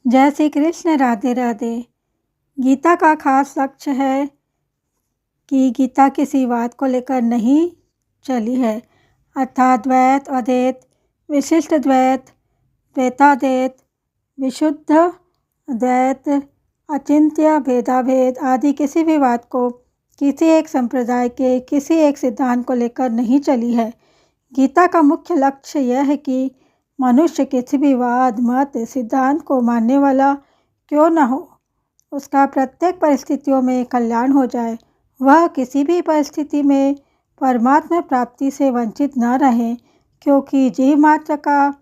जय श्री कृष्ण। राधे राधे। गीता का खास लक्ष्य है कि गीता किसी बात को लेकर नहीं चली है, अर्थात द्वैत, अद्वैत, विशिष्ट द्वैत, द्वैताद्वैत, विशुद्ध द्वैत, अचिंत्य भेदाभेद आदि किसी भी बात को किसी एक संप्रदाय के किसी एक सिद्धांत को लेकर नहीं चली है। गीता का मुख्य लक्ष्य यह है कि मनुष्य किसी भी वाद, मत, सिद्धांत को मानने वाला क्यों न हो, उसका प्रत्येक परिस्थितियों में कल्याण हो जाए। वह किसी भी परिस्थिति में परमात्मा प्राप्ति से वंचित न रहे, क्योंकि जीव मात्र का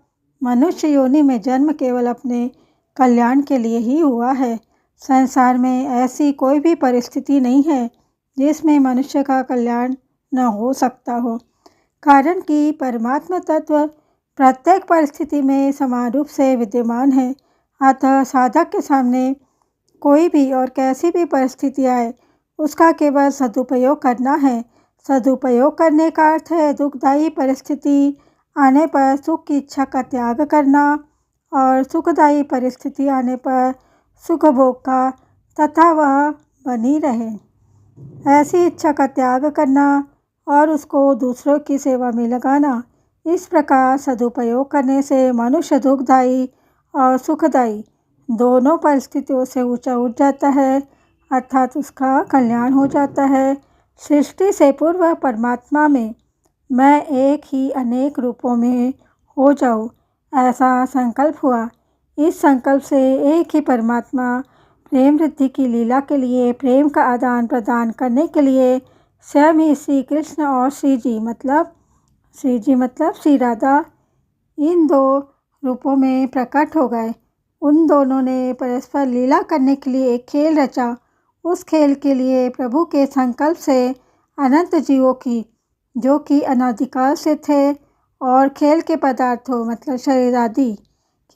मनुष्य योनि में जन्म केवल अपने कल्याण के लिए ही हुआ है। संसार में ऐसी कोई भी परिस्थिति नहीं है जिसमें मनुष्य का कल्याण न हो सकता हो, कारण कि परमात्मा तत्व प्रत्येक परिस्थिति में समान रूप से विद्यमान है। अतः साधक के सामने कोई भी और कैसी भी परिस्थिति आए, उसका केवल सदुपयोग करना है। सदुपयोग करने का अर्थ है दुखदायी परिस्थिति आने पर सुख की इच्छा का त्याग करना और सुखदायी परिस्थिति आने पर सुख भोग का तथा वह बनी रहे, ऐसी इच्छा का त्याग करना और उसको दूसरों की सेवा में लगाना। इस प्रकार सदुपयोग करने से मनुष्य दुखदायी और सुखदायी दोनों परिस्थितियों से ऊंचा उठ जाता है, अर्थात उसका कल्याण हो जाता है। सृष्टि से पूर्व परमात्मा में मैं एक ही अनेक रूपों में हो जाऊं, ऐसा संकल्प हुआ। इस संकल्प से एक ही परमात्मा प्रेम वृद्धि की लीला के लिए, प्रेम का आदान प्रदान करने के लिए स्वयं ही श्री कृष्ण और श्री जी मतलब श्री राधा इन दो रूपों में प्रकट हो गए। उन दोनों ने परस्पर लीला करने के लिए एक खेल रचा। उस खेल के लिए प्रभु के संकल्प से अनंत जीवों की, जो कि अनादिकाल से थे, और खेल के पदार्थों मतलब शरीर आदि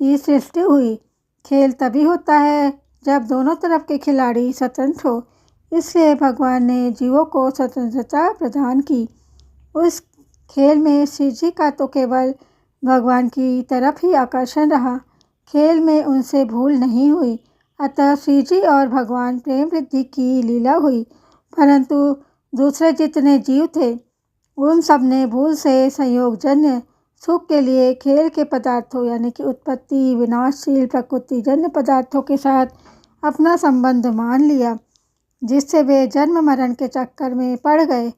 की सृष्टि हुई। खेल तभी होता है जब दोनों तरफ के खिलाड़ी स्वतंत्र हो, इसलिए भगवान ने जीवों को स्वतंत्रता प्रदान की। उस खेल में श्री जी का तो केवल भगवान की तरफ ही आकर्षण रहा, खेल में उनसे भूल नहीं हुई। अतः श्री जी और भगवान प्रेम वृद्धि की लीला हुई, परंतु दूसरे जितने जीव थे उन सब ने भूल से संयोगजन्य सुख के लिए खेल के पदार्थों यानी कि उत्पत्ति विनाशशील प्रकृतिजन्य पदार्थों के साथ अपना संबंध मान लिया, जिससे वे जन्म मरण के चक्कर में पड़ गए।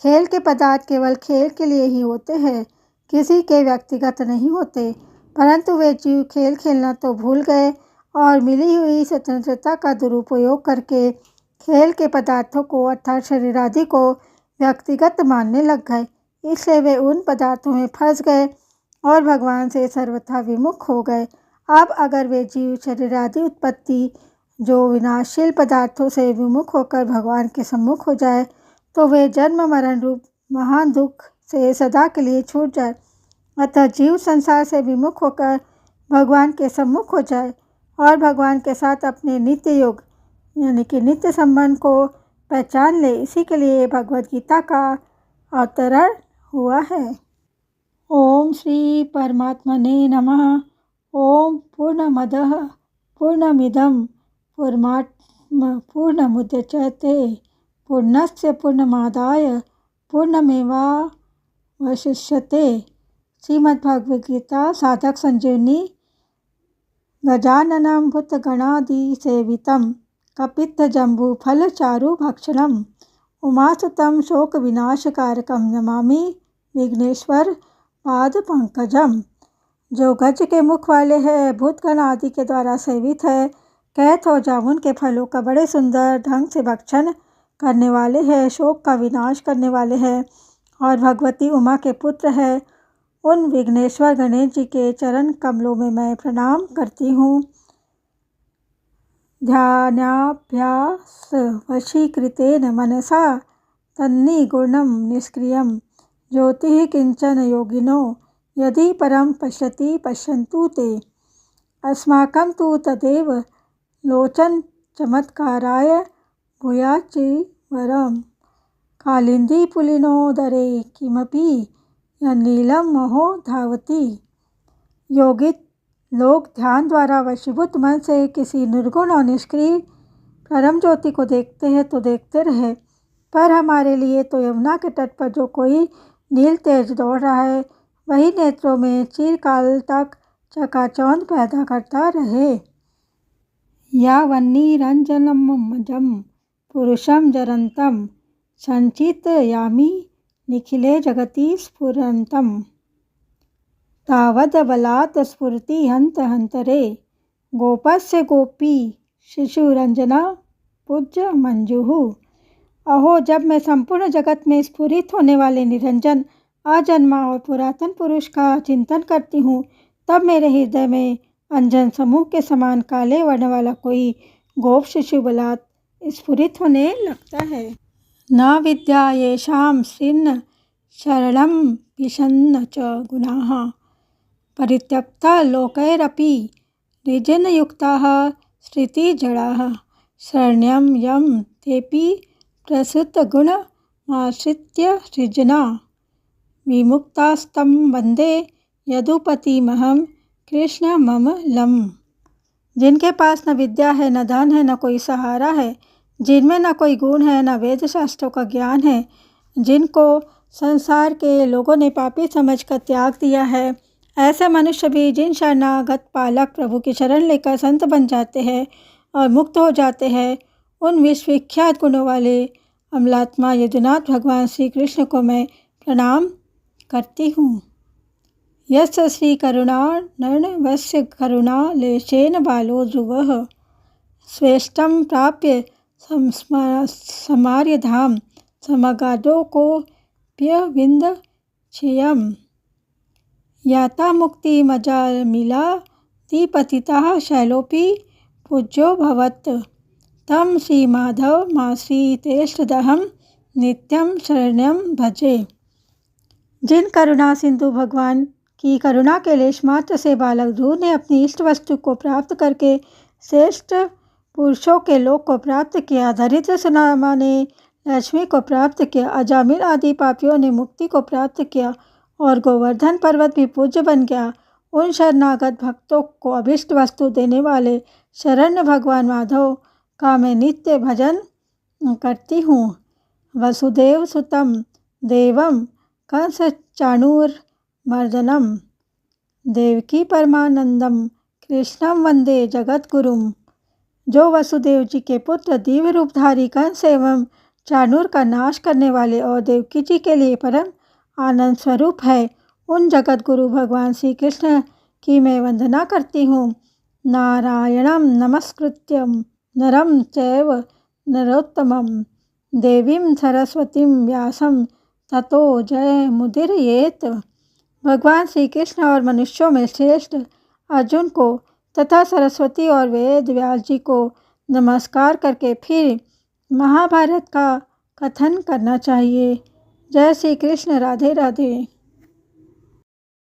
खेल के पदार्थ केवल खेल के लिए ही होते हैं, किसी के व्यक्तिगत नहीं होते, परंतु वे जीव खेल खेलना तो भूल गए और मिली हुई स्वतंत्रता का दुरुपयोग करके खेल के पदार्थों को अर्थात शरीर आदि को व्यक्तिगत मानने लग गए। इसलिए वे उन पदार्थों में फंस गए और भगवान से सर्वथा विमुख हो गए। अब अगर वे जीव शरीर आदि उत्पत्ति जो विनाशशील पदार्थों से विमुख होकर भगवान के सम्मुख हो जाए, तो वे जन्म मरण रूप महान दुख से सदा के लिए छूट जाए। अतः जीव संसार से विमुख होकर भगवान के सम्मुख हो जाए और भगवान के साथ अपने नित्य योग यानी कि नित्य संबंध को पहचान ले। इसी के लिए भगवद गीता का अवतरण हुआ है। ओम श्री परमात्मने नमः। ओम पूर्णमदः पूर्णमिदं पूर्णमुदच्यते पूर्णस्य पूर्णमादाय पूर्णमेवावशिष्यते। श्रीमद्भगवद गीता साधक संजीवनी। गजाननं भूतगणादिसेवितं कपित्थजम्बूफलचारुभक्षणम् उमासुतं शोकविनाशकारकं नमामि विघ्नेश्वर पादपंकजम। जो गज के मुख वाले हैं, भूतगण आदि के द्वारा सेवित है, कैथ और जामुन के फलों का बड़े सुंदर ढंग से भक्षण करने वाले हैं, शोक का विनाश करने वाले हैं और भगवती उमा के पुत्र हैं, उन विघ्नेश्वर गणेश जी के चरण कमलों में मैं प्रणाम करती हूँ। ध्यानाभ्यास वशीकृतेन मनसा तन्निगुणं निष्क्रियं ज्योतिः किंचन योगिनो यदि परम पश्यति पश्यन्तु ते। अस्माकं तु तदेव लोचन चमत्काराय भूयाच्चिवरम्। कालिंदी पुलिनोदरे किमपि यन्नीलं महो धावति। योगित लोग ध्यान द्वारा वशीभूत मन से किसी निर्गुण और निष्क्रिय परम ज्योति को देखते हैं तो देखते रहे, पर हमारे लिए तो यमुना के तट पर जो कोई नील तेज दौड़ रहा है वही नेत्रों में चिरकाल तक चकाचौंध पैदा करता रहे। यावन्निरञ्जनमजं पुरुषं जरन्तं संचिन्तयामि निखिले जगति स्फुरन्तं तावद्बलात् स्फुरति हन्त हन्तरे गोपस्य गोपी शिशुरंजना पूज्य मंजुः। अहो, जब मैं संपूर्ण जगत में स्फुरित होने वाले निरंजन अजन्मा और पुरातन पुरुष का चिंतन करती हूँ, तब मेरे हृदय में अंजन समूह के समान काले वर्ण वाला कोई गोप शिशु बलात् स्फुरित होने लगता है। न विद्या येषां श्रीन्न शरणं विशन्न च गुणाः परित्यक्ता लोकैरपि ऋजनयुक्ताः स्थितिजडाः शरण्यं यं तेऽपि प्रसृतगुणमाश्रित्य सृजना विमुक्तास्तं वन्दे यदुपतिमहं कृष्णममलम्। जिनके पास न विद्या है, न धन है, न कोई सहारा है, जिनमें न कोई गुण है, न वेद शास्त्रों का ज्ञान है, जिनको संसार के लोगों ने पापी समझकर त्याग दिया है, ऐसे मनुष्य भी जिन शरणागत पालक प्रभु की शरण लेकर संत बन जाते हैं और मुक्त हो जाते हैं, उन विश्वविख्यात गुणों वाले अमलात्मा यदुनाथ भगवान श्री कृष्ण को मैं प्रणाम करती हूँ। यस्य श्री करुणार्णवस्य करुणालेशेन बालो ध्रुवः स्वेष्टं प्राप्य समार्य धाम समगादोकोऽप्यविन्दच्छेयम् याता मुक्तिमजामिलाधिपतितः शैलोपि पूज्यो भवत् तं श्रीमाधवमाश्रितेष्टदहं नित्यं शरण्यं भजे। जिन करुणा सिंधु भगवान की करुणा के लेश मात्र से बालक ध्रुव ने अपनी इष्ट वस्तु को प्राप्त करके श्रेष्ठ पुरुषों के लोक को प्राप्त किया, दरिद्र सुदामा ने लक्ष्मी को प्राप्त किया, अजामिल आदि पापियों ने मुक्ति को प्राप्त किया और गोवर्धन पर्वत भी पूज्य बन गया, उन शरणागत भक्तों को अभिष्ट वस्तु देने वाले शरण्य भगवान माधव का मैं नित्य भजन करती हूँ। वसुदेव सुतं देवं कंस चाणूरमर्दनं देवकी परमानंदम कृष्णं वंदे जगद्गुरुम। जो वसुदेव जी के पुत्र दिव्य रूपधारी कंस एवं चाणूर का नाश करने वाले और देवकी जी के लिए परम आनंद स्वरूप है, उन जगत गुरु भगवान श्री कृष्ण की मैं वंदना करती हूँ। नारायणं नमस्कृत्यं नरं चैव नरोत्तमं देवीं सरस्वतीं व्यासं ततो जयमुदीरयेत्। भगवान श्री कृष्ण और मनुष्यों में श्रेष्ठ अर्जुन को तथा सरस्वती और वेद व्यास जी को नमस्कार करके फिर महाभारत का कथन करना चाहिए। जय श्री कृष्ण। राधे राधे।